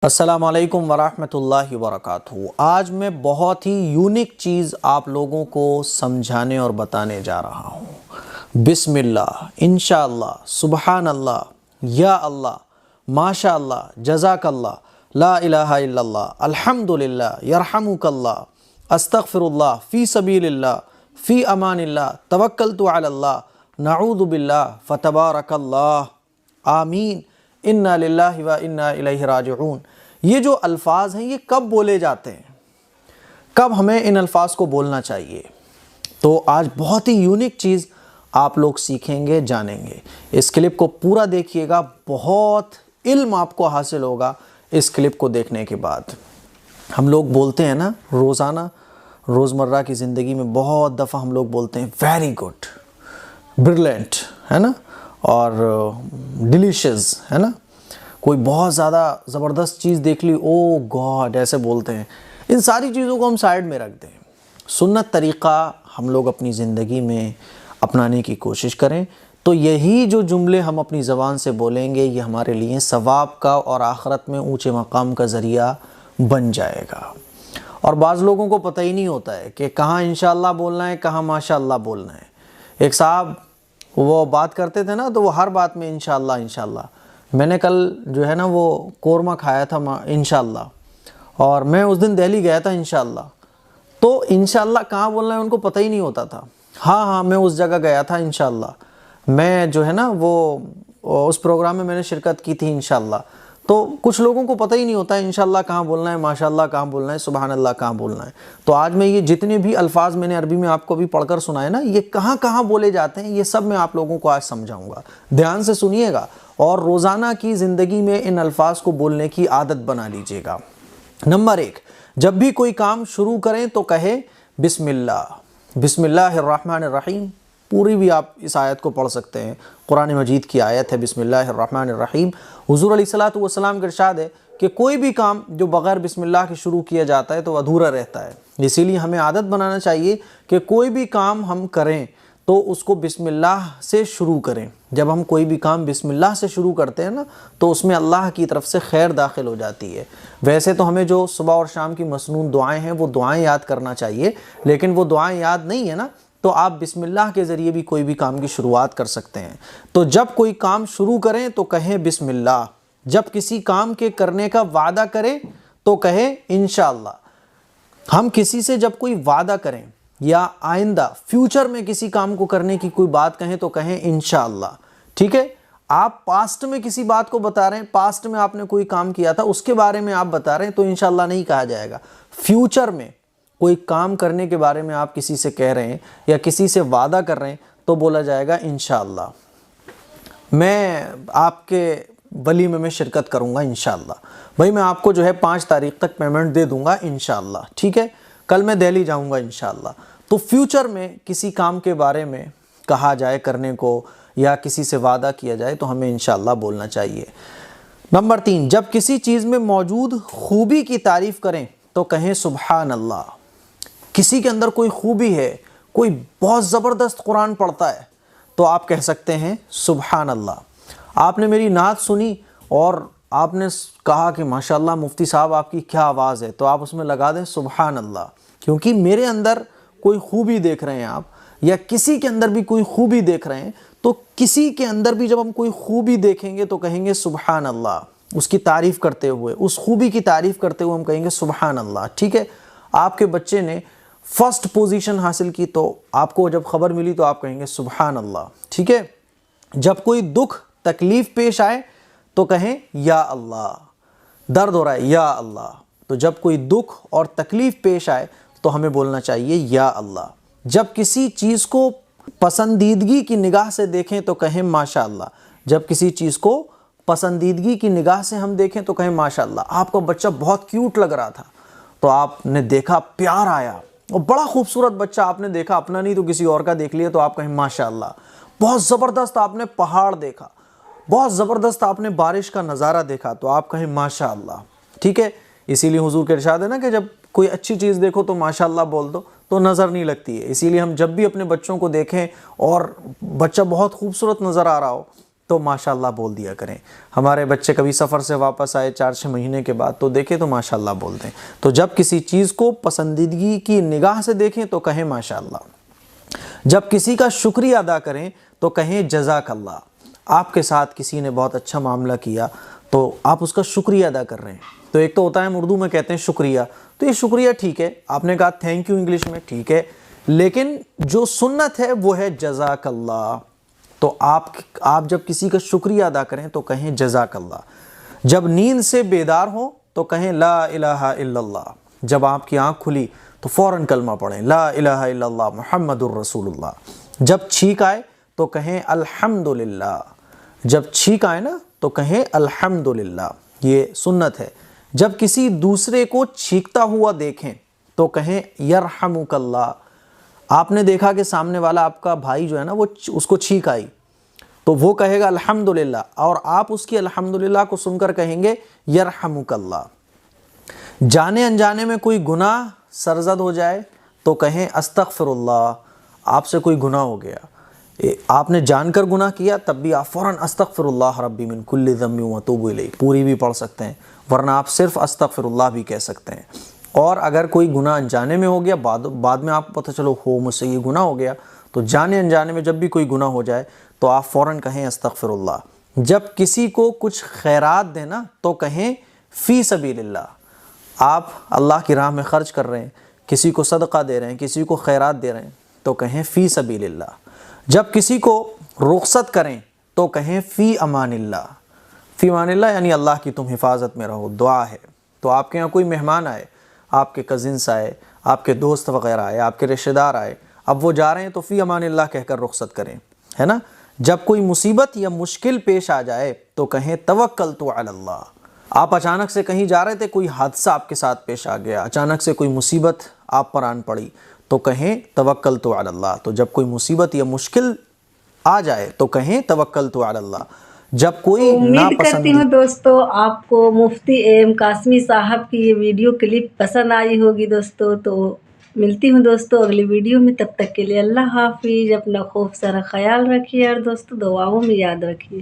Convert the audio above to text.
السلام علیکم ورحمۃ اللہ وبرکاتہ۔ آج میں بہت ہی یونیک چیز آپ لوگوں کو سمجھانے اور بتانے جا رہا ہوں۔ بسم اللہ، انشاءاللہ، سبحان اللہ، یا اللہ، ماشاء اللہ، جزاک اللہ، لا الہ الا اللہ، الحمدللہ، یرحمک اللہ، استغفر اللہ، فی سبیل اللہ، فی امان اللہ، توکلت علی اللہ، نعوذ باللہ، فتبارک اللہ، آمین، انا للہ و انا الیہ راجعون۔ یہ جو الفاظ ہیں یہ کب بولے جاتے ہیں، کب ہمیں ان الفاظ کو بولنا چاہیے؟ تو آج بہت ہی یونیک چیز آپ لوگ سیکھیں گے، جانیں گے۔ اس کلپ کو پورا دیکھیے گا، بہت علم آپ کو حاصل ہوگا اس کلپ کو دیکھنے کے بعد۔ ہم لوگ بولتے ہیں نا روزانہ، روزمرہ کی زندگی میں بہت دفعہ ہم لوگ بولتے ہیں ویری گڈ، بریلینٹ، ہے نا، اور ڈیلیشیس، ہے نا۔ کوئی بہت زیادہ زبردست چیز دیکھ لی، او گاڈ، ایسے بولتے ہیں۔ ان ساری چیزوں کو ہم سائیڈ میں رکھ دیں، سنت طریقہ ہم لوگ اپنی زندگی میں اپنانے کی کوشش کریں، تو یہی جو جملے ہم اپنی زبان سے بولیں گے یہ ہمارے لیے ثواب کا اور آخرت میں اونچے مقام کا ذریعہ بن جائے گا۔ اور بعض لوگوں کو پتہ ہی نہیں ہوتا ہے کہ کہاں انشاءاللہ بولنا ہے، کہاں ماشاءاللہ بولنا ہے۔ ایک صاحب وہ بات کرتے تھے نا، تو وہ ہر بات میں انشاءاللہ انشاءاللہ۔ میں نے کل جو ہے نا وہ قورمہ کھایا تھا انشاءاللہ، اور میں اس دن دہلی گیا تھا انشاءاللہ۔ تو انشاءاللہ کہاں بولنا ہے ان کو پتہ ہی نہیں ہوتا تھا۔ ہاں میں اس جگہ گیا تھا انشاءاللہ، میں جو ہے نا وہ اس پروگرام میں نے شرکت کی تھی انشاءاللہ۔ تو کچھ لوگوں کو پتہ ہی نہیں ہوتا ہے انشاءاللہ کہاں بولنا ہے، ماشاءاللہ کہاں بولنا ہے، سبحان اللہ کہاں بولنا ہے۔ تو آج میں یہ جتنے بھی الفاظ میں نے عربی میں آپ کو بھی پڑھ کر سنائے نا، یہ کہاں کہاں بولے جاتے ہیں، یہ سب میں آپ لوگوں کو آج سمجھاؤں گا۔ دھیان سے سنیے گا اور روزانہ کی زندگی میں ان الفاظ کو بولنے کی عادت بنا لیجئے گا۔ نمبر 1، جب بھی کوئی کام شروع کریں تو کہے بسم اللہ، بسم اللہ الرحمن الرحیم۔ پوری بھی آپ اس آیت کو پڑھ سکتے ہیں، قرآن مجید کی آیت ہے بسم اللہ الرحمن الرحیم۔ حضور علیہ الصلوۃ والسلام کا ارشاد ہے کہ کوئی بھی کام جو بغیر بسم اللہ کے شروع کیا جاتا ہے تو ادھورا رہتا ہے۔ اسی لیے ہمیں عادت بنانا چاہیے کہ کوئی بھی کام ہم کریں تو اس کو بسم اللہ سے شروع کریں۔ جب ہم کوئی بھی کام بسم اللہ سے شروع کرتے ہیں نا تو اس میں اللہ کی طرف سے خیر داخل ہو جاتی ہے۔ ویسے تو ہمیں جو صبح اور شام کی مسنون دعائیں ہیں وہ دعائیں یاد کرنا چاہیے، لیکن وہ دعائیں یاد نہیں ہے نا، تو آپ بسم اللہ کے ذریعے بھی کوئی بھی کام کی شروعات کر سکتے ہیں۔ تو جب کوئی کام شروع کریں تو کہیں بسم اللہ۔ جب کسی کام کے کرنے کا وعدہ کریں تو کہیں انشاءاللہ۔ ہم کسی سے جب کوئی وعدہ کریں یا آئندہ فیوچر میں کسی کام کو کرنے کی کوئی بات کہیں تو کہیں انشاءاللہ، ٹھیک ہے؟ آپ پاسٹ میں کسی بات کو بتا رہے ہیں، پاسٹ میں آپ نے کوئی کام کیا تھا اس کے بارے میں آپ بتا رہے ہیں تو انشاءاللہ نہیں کہا جائے گا۔ فیوچر میں کوئی کام کرنے کے بارے میں آپ کسی سے کہہ رہے ہیں یا کسی سے وعدہ کر رہے ہیں تو بولا جائے گا انشاءاللہ۔ میں آپ کے ولیمے میں شرکت کروں گا انشاءاللہ، بھائی میں آپ کو جو ہے 5 تاریخ تک پیمنٹ دے دوں گا انشاءاللہ، ٹھیک ہے؟ کل میں دہلی جاؤں گا انشاءاللہ۔ تو فیوچر میں کسی کام کے بارے میں کہا جائے کرنے کو یا کسی سے وعدہ کیا جائے تو ہمیں انشاءاللہ بولنا چاہیے۔ نمبر 3، جب کسی چیز میں موجود خوبی کی تعریف کریں تو کہیں سبحان اللہ۔ کسی کے اندر کوئی خوبی ہے، کوئی بہت زبردست قرآن پڑھتا ہے تو آپ کہہ سکتے ہیں سبحان اللہ۔ آپ نے میری نعت سنی اور آپ نے کہا کہ ماشاءاللہ مفتی صاحب آپ کی کیا آواز ہے، تو آپ اس میں لگا دیں سبحان اللہ، کیونکہ میرے اندر کوئی خوبی دیکھ رہے ہیں آپ، یا کسی کے اندر بھی کوئی خوبی دیکھ رہے ہیں، تو کسی کے اندر بھی جب ہم کوئی خوبی دیکھیں گے تو کہیں گے سبحان اللہ۔ اس کی تعریف کرتے ہوئے، اس خوبی کی تعریف کرتے ہوئے ہم کہیں گے سبحان اللہ، ٹھیک ہے؟ آپ کے بچے نے فرسٹ پوزیشن حاصل کی تو آپ کو جب خبر ملی تو آپ کہیں گے سبحان اللہ، ٹھیک ہے؟ جب کوئی دکھ تکلیف پیش آئے تو کہیں یا اللہ۔ درد ہو رہا ہے یا اللہ، تو جب کوئی دکھ اور تکلیف پیش آئے تو ہمیں بولنا چاہیے یا اللہ۔ جب کسی چیز کو پسندیدگی کی نگاہ سے دیکھیں تو کہیں ماشاء اللہ۔ جب کسی چیز کو پسندیدگی کی نگاہ سے ہم دیکھیں تو کہیں ماشاء اللہ۔ آپ کا بچہ بہت کیوٹ لگ رہا تھا تو آپ نے دیکھا، پیار آیا، اور بڑا خوبصورت بچہ آپ نے دیکھا، اپنا نہیں تو کسی اور کا دیکھ لیا تو آپ کہیں ماشاء اللہ۔ بہت زبردست آپ نے پہاڑ دیکھا، بہت زبردست آپ نے بارش کا نظارہ دیکھا تو آپ کہیں ماشاء اللہ، ٹھیک ہے؟ اسی لیے حضور کے ارشاد ہے نا کہ جب کوئی اچھی چیز دیکھو تو ماشاء اللہ بول دو تو نظر نہیں لگتی ہے۔ اسی لیے ہم جب بھی اپنے بچوں کو دیکھیں اور بچہ بہت خوبصورت نظر آ رہا ہو تو ماشاءاللہ بول دیا کریں. ہمارے بچے کبھی سفر سے واپس آئے 4-6 مہینے کے بعد تو دیکھیں تو ماشاءاللہ بول دیں. تو جب کسی چیز کو پسندیدگی کی نگاہ سے دیکھیں تو کہیں ماشاءاللہ. جب کسی کا شکریہ ادا کریں تو کہیں جزاک اللہ. آپ کے ساتھ کسی نے بہت اچھا معاملہ کیا تو آپ اس کا شکریہ ادا کر رہے ہیں. تو ایک تو ہوتا ہے ہم اردو میں کہتے ہیں شکریہ، تو یہ شکریہ ٹھیک ہے، آپ نے کہا تھینک یو انگلش میں ٹھیک ہے، لیکن جو سنت ہے وہ ہے جزاک اللہ. تو آپ جب کسی کا شکریہ ادا کریں تو کہیں جزاک اللہ. جب نیند سے بیدار ہوں تو کہیں لا الہ الا اللہ. جب آپ کی آنکھ کھلی تو فوراً کلمہ پڑھیں لا الہ الا اللہ محمد الرسول اللہ. جب چھینک آئے تو کہیں الحمدللہ. جب چھینک آئے نا تو کہیں الحمدللہ، یہ سنت ہے. جب کسی دوسرے کو چھینکتا ہوا دیکھیں تو کہیں یرحمک اللہ. آپ نے دیکھا کہ سامنے والا آپ کا بھائی جو ہے نا وہ اس کو چھینک آئی تو وہ کہے گا الحمدللہ، اور آپ اس کی الحمدللہ کو سن کر کہیں گے یرحمک اللہ. جانے انجانے میں کوئی گناہ سرزد ہو جائے تو کہیں استغفر اللہ. آپ سے کوئی گناہ ہو گیا، آپ نے جان کر گناہ کیا تب بھی آپ فوراً استغفر اللہ ربی من کل ذنب واتوب الیہ پوری بھی پڑھ سکتے ہیں، ورنہ آپ صرف استغفر اللہ بھی کہہ سکتے ہیں. اور اگر کوئی گناہ انجانے میں ہو گیا، بعد میں آپ کو پتہ چلو ہو مجھ سے یہ گناہ ہو گیا، تو جانے انجانے میں جب بھی کوئی گناہ ہو جائے تو آپ فوراً کہیں استغفر اللہ. جب کسی کو کچھ خیرات دیں نا تو کہیں فی سبیل اللہ. آپ اللہ کی راہ میں خرچ کر رہے ہیں، کسی کو صدقہ دے رہے ہیں، کسی کو خیرات دے رہے ہیں تو کہیں فی سبیل اللہ. جب کسی کو رخصت کریں تو کہیں فی امان اللہ. فی امان اللہ یعنی اللہ کی تم حفاظت میں رہو، دعا ہے. تو آپ کے یہاں کوئی مہمان آئے، آپ کے کزنس آئے، آپ کے دوست وغیرہ آئے، آپ کے رشتہ دار آئے، اب وہ جا رہے ہیں تو فی امان اللہ کہہ کر رخصت کریں، ہے نا. جب کوئی مصیبت یا مشکل پیش آ جائے تو کہیں توکلت علی اللہ. آپ اچانک سے کہیں جا رہے تھے، کوئی حادثہ آپ کے ساتھ پیش آ گیا، اچانک سے کوئی مصیبت آپ پر آن پڑی تو کہیں توکلت علی اللہ. تو جب کوئی مصیبت یا مشکل آ جائے تو کہیں توکلت علی اللہ. جب کوئی امید کرتی ہوں دوستو آپ کو مفتی ایم قاسمی صاحب کی یہ ویڈیو کلپ پسند آئی ہوگی دوستو. تو ملتی ہوں دوستو اگلی ویڈیو میں، تب تک کے لیے اللہ حافظ. اپنا خوب سارا خیال رکھیے اور دوستو دعاؤں میں یاد رکھیے.